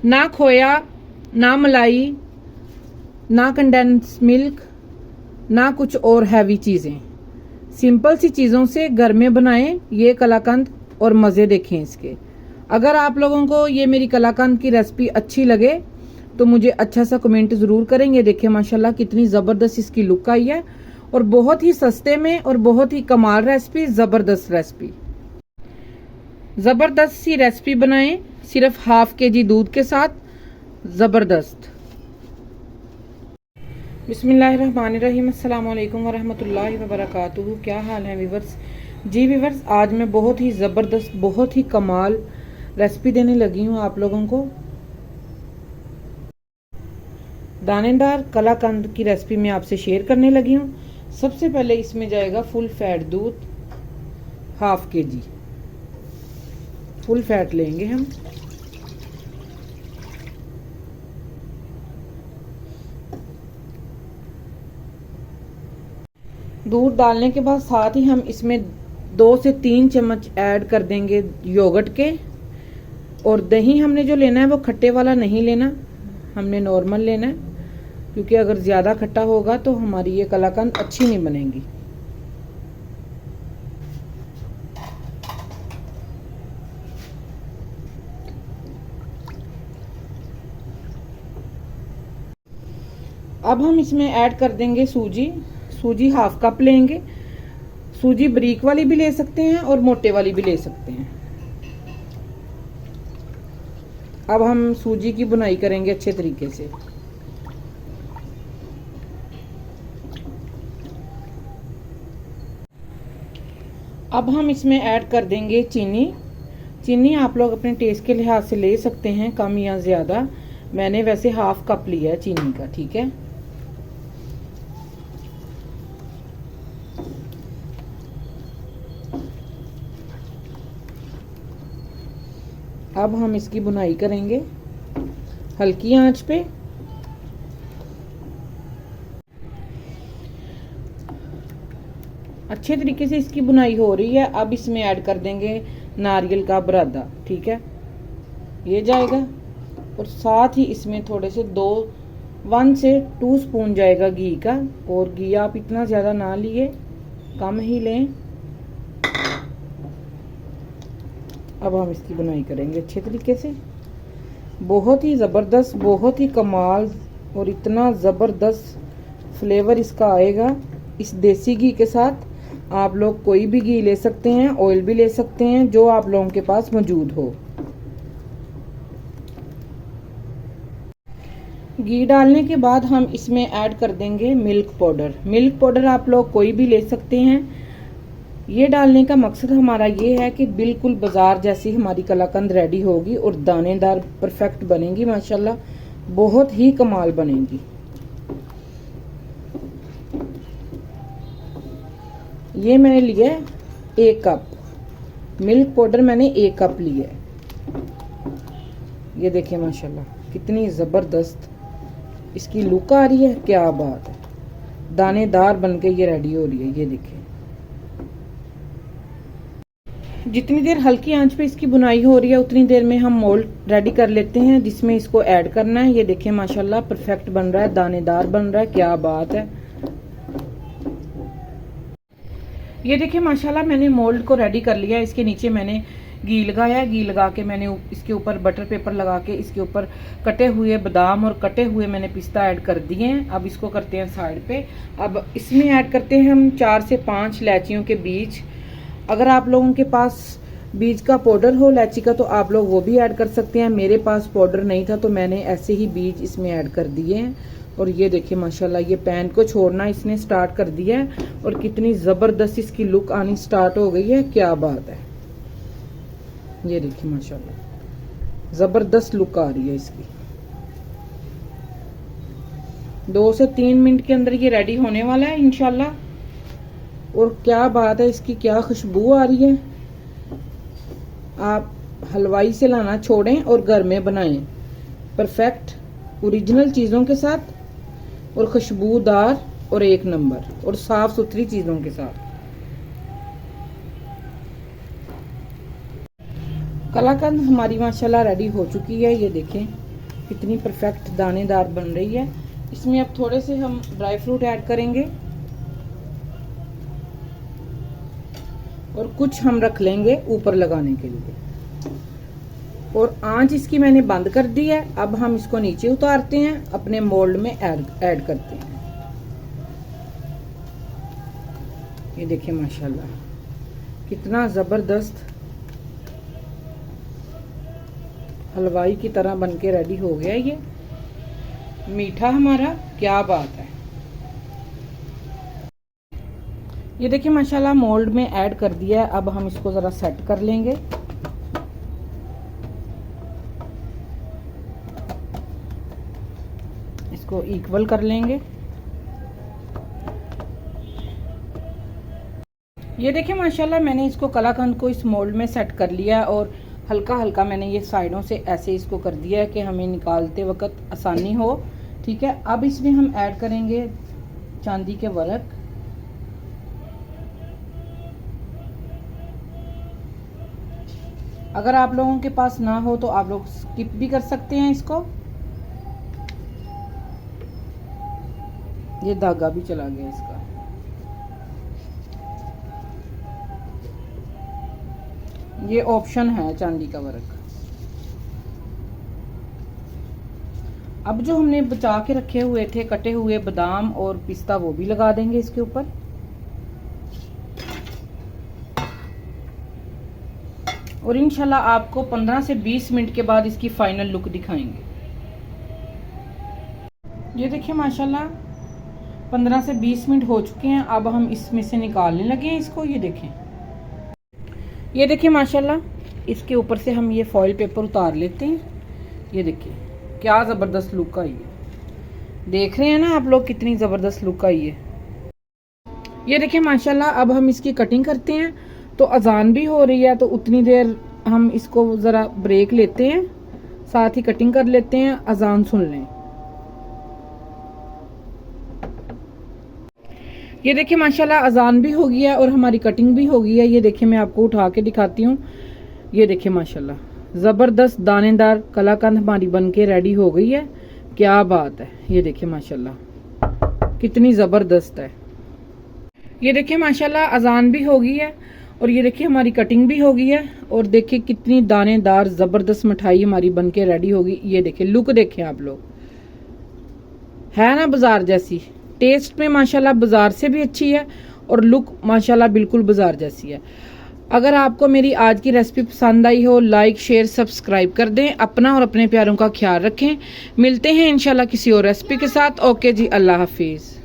ना खोया, ना मलाई, ना कंडेंस मिल्क, ना कुछ और हैवी चीज़ें। सिंपल सी चीज़ों से घर में बनाएं ये कलाकंद और मज़े देखें इसके। अगर आप लोगों को ये मेरी कलाकंद की रेसिपी अच्छी लगे तो मुझे अच्छा सा कमेंट ज़रूर करेंगे। देखिए माशाल्लाह कितनी ज़बरदस्त इसकी लुक आई है और बहुत ही सस्ते में और बहुत ही कमाल रेसिपी, ज़बरदस्त रेसिपी। ज़बरदस्त सी रेसिपी बनाएं सिर्फ हाफ केजी दूध के साथ, ज़बरदस्त। बिस्मिल्लाहिर्रहमानिर्रहीम, अस्सलाम वालेकुम वरहमतुल्लाहि वबरकातुहू। क्या हाल है वीवर्स? जी वीवर्स, आज मैं बहुत ही ज़बरदस्त, बहुत ही कमाल रेसिपी देने लगी हूँ आप लोगों को। दानेदार कलाकंद की रेसिपी मैं आपसे शेयर करने लगी हूँ। सबसे पहले इसमें जाएगा फुल फैट दूध, हाफ केजी फुल फैट लेंगे हम। दूध डालने के बाद साथ ही हम इसमें 2 से 3 चम्मच ऐड कर देंगे योगर्ट के। और दही हमने जो लेना है वो खट्टे वाला नहीं लेना, हमने नॉर्मल लेना है, क्योंकि अगर ज़्यादा खट्टा होगा तो हमारी ये कलाकंद अच्छी नहीं बनेगी। अब हम इसमें ऐड कर देंगे सूजी। सूजी हाफ कप लेंगे। सूजी बारीक वाली भी ले सकते हैं और मोटे वाली भी ले सकते हैं। अब हम सूजी की बुनाई करेंगे अच्छे तरीके से। अब हम इसमें ऐड कर देंगे चीनी। चीनी आप लोग अपने टेस्ट के लिहाज से ले सकते हैं, कम या ज़्यादा। मैंने वैसे हाफ कप लिया है चीनी का, ठीक है। अब हम इसकी बुनाई करेंगे हल्की आंच पे। अच्छे तरीके से इसकी बुनाई हो रही है। अब इसमें ऐड कर देंगे नारियल का बुरादा, ठीक है, ये जाएगा। और साथ ही इसमें थोड़े से 1 से 2 स्पून जाएगा घी का। और घी आप इतना ज़्यादा ना लिए, कम ही लें। अब हम इसकी बुनाई करेंगे अच्छे तरीके से। बहुत ही ज़बरदस्त, बहुत ही कमाल और इतना ज़बरदस्त फ्लेवर इसका आएगा इस देसी घी के साथ। आप लोग कोई भी घी ले सकते हैं, ऑयल भी ले सकते हैं, जो आप लोगों के पास मौजूद हो। घी डालने के बाद हम इसमें ऐड कर देंगे मिल्क पाउडर। मिल्क पाउडर आप लोग कोई भी ले सकते हैं। ये डालने का मकसद हमारा ये है कि बिल्कुल बाजार जैसी हमारी कलाकंद रेडी होगी और दानेदार परफेक्ट बनेगी माशाल्लाह, बहुत ही कमाल बनेगी। ये मैंने लिया 1 कप मिल्क पाउडर, मैंने 1 कप लिया है। ये देखिए माशाल्लाह कितनी ज़बरदस्त इसकी लुक आ रही है, क्या बात है। दानेदार बनके ये रेडी हो रही है। ये देखिए, जितनी देर हल्की आंच पे इसकी बुनाई हो रही है उतनी देर में हम मोल्ड रेडी कर लेते हैं जिसमें इसको ऐड करना है। ये देखिए माशाल्लाह परफेक्ट बन रहा है, दानेदार बन रहा है, क्या बात है। ये देखिए माशाल्लाह मैंने मोल्ड को रेडी कर लिया है। इसके नीचे मैंने घी लगाया। घी लगा के मैंने इसके ऊपर बटर पेपर लगा के इसके ऊपर कटे हुए बादाम और कटे हुए मैंने पिस्ता ऐड कर दिए हैं। अब इसको करते हैं साइड पे। अब इसमें ऐड करते हैं हम 4 से 5 इलायचियों के बीज। अगर आप लोगों के पास बीज का पाउडर हो इलायची का तो आप लोग वो भी ऐड कर सकते हैं। मेरे पास पाउडर नहीं था तो मैंने ऐसे ही बीज इसमें ऐड कर दिए हैं। और ये देखिए माशाल्लाह ये पैन को छोड़ना इसने स्टार्ट कर दिया है और कितनी ज़बरदस्त इसकी लुक आनी स्टार्ट हो गई है, क्या बात है। ये देखिए माशाल्लाह ज़बरदस्त लुक आ रही है इसकी। 2 से 3 मिनट के अंदर ये रेडी होने वाला है इंशाल्लाह। और क्या बात है, इसकी क्या खुशबू आ रही है। आप हलवाई से लाना छोड़ें और घर में बनाएं, परफेक्ट ओरिजिनल चीज़ों के साथ और खुशबूदार और 1 नंबर और साफ सुथरी चीज़ों के साथ। कलाकंद हमारी माशाल्लाह रेडी हो चुकी है। ये देखें कितनी परफेक्ट दानेदार बन रही है। इसमें अब थोड़े से हम ड्राई फ्रूट ऐड करेंगे और कुछ हम रख लेंगे ऊपर लगाने के लिए। और आंच इसकी मैंने बंद कर दी है। अब हम इसको नीचे उतारते हैं, अपने मोल्ड में ऐड करते हैं। ये देखिए माशाल्लाह कितना ज़बरदस्त हलवाई की तरह बनके रेडी हो गया। ये मीठा हमारा क्या बात है। ये देखिए माशाल्लाह मोल्ड में ऐड कर दिया है। अब हम इसको ज़रा सेट कर लेंगे। इसको इक्वल कर लेंगे। ये देखिए माशाल्लाह मैंने इसको कलाकंद को इस मोल्ड में सेट कर लिया और हल्का हल्का मैंने ये साइडों से ऐसे इसको कर दिया है कि हमें निकालते वक्त आसानी हो। ठीक है, अब इसमें हम ऐड करेंगे चांदी के वर्क। अगर आप लोगों के पास ना हो तो आप लोग स्किप भी कर सकते हैं इसको। ये धागा भी चला गया इसका। ये ऑप्शन है चांदी का वर्क। अब जो हमने बचा के रखे हुए थे कटे हुए बादाम और पिस्ता वो भी लगा देंगे इसके ऊपर। और इंशाल्लाह आपको 15 से 20 मिनट के बाद इसकी फाइनल लुक दिखाएंगे। ये देखिए माशाल्लाह 15 से 20 मिनट हो चुके हैं। अब हम इसमें से निकालने लगे हैं इसको। ये देखिए माशाल्लाह इसके ऊपर से हम ये फॉइल पेपर उतार लेते हैं। ये देखिए क्या ज़बरदस्त लुक आई है। देख रहे हैं ना आप लोग कितनी ज़बरदस्त लुक आई है। ये देखिए माशाल्लाह अब हम इसकी कटिंग करते हैं। तो अजान भी हो रही है तो उतनी देर हम इसको ज़रा ब्रेक लेते हैं, साथ ही कटिंग कर लेते हैं, अजान सुन लें। ये देखिए माशाल्लाह अजान भी हो गया और हमारी कटिंग भी हो गई है। ये देखिए मैं आपको उठा के दिखाती हूँ। ये देखिए माशाल्लाह ज़बरदस्त दानेदार कलाकंद हमारी बनके रेडी हो गई है। क्या बात है। ये देखिए माशाल्लाह कितनी ज़बरदस्त है। ये देखिए माशाल्लाह अजान भी हो गई है और ये देखिए हमारी कटिंग भी हो गई है। और देखिए कितनी दानेदार ज़बरदस्त मिठाई हमारी बनके रेडी होगी। ये देखिए लुक देखें आप लोग, है ना बाजार जैसी। टेस्ट में माशाल्लाह बाजार से भी अच्छी है और लुक माशाल्लाह बिल्कुल बाजार जैसी है। अगर आपको मेरी आज की रेसिपी पसंद आई हो, लाइक शेयर सब्सक्राइब कर दें। अपना और अपने प्यारों का ख्याल रखें। मिलते हैं इंशाल्लाह किसी और रेसिपी के साथ। ओके जी, अल्लाह हाफिज़।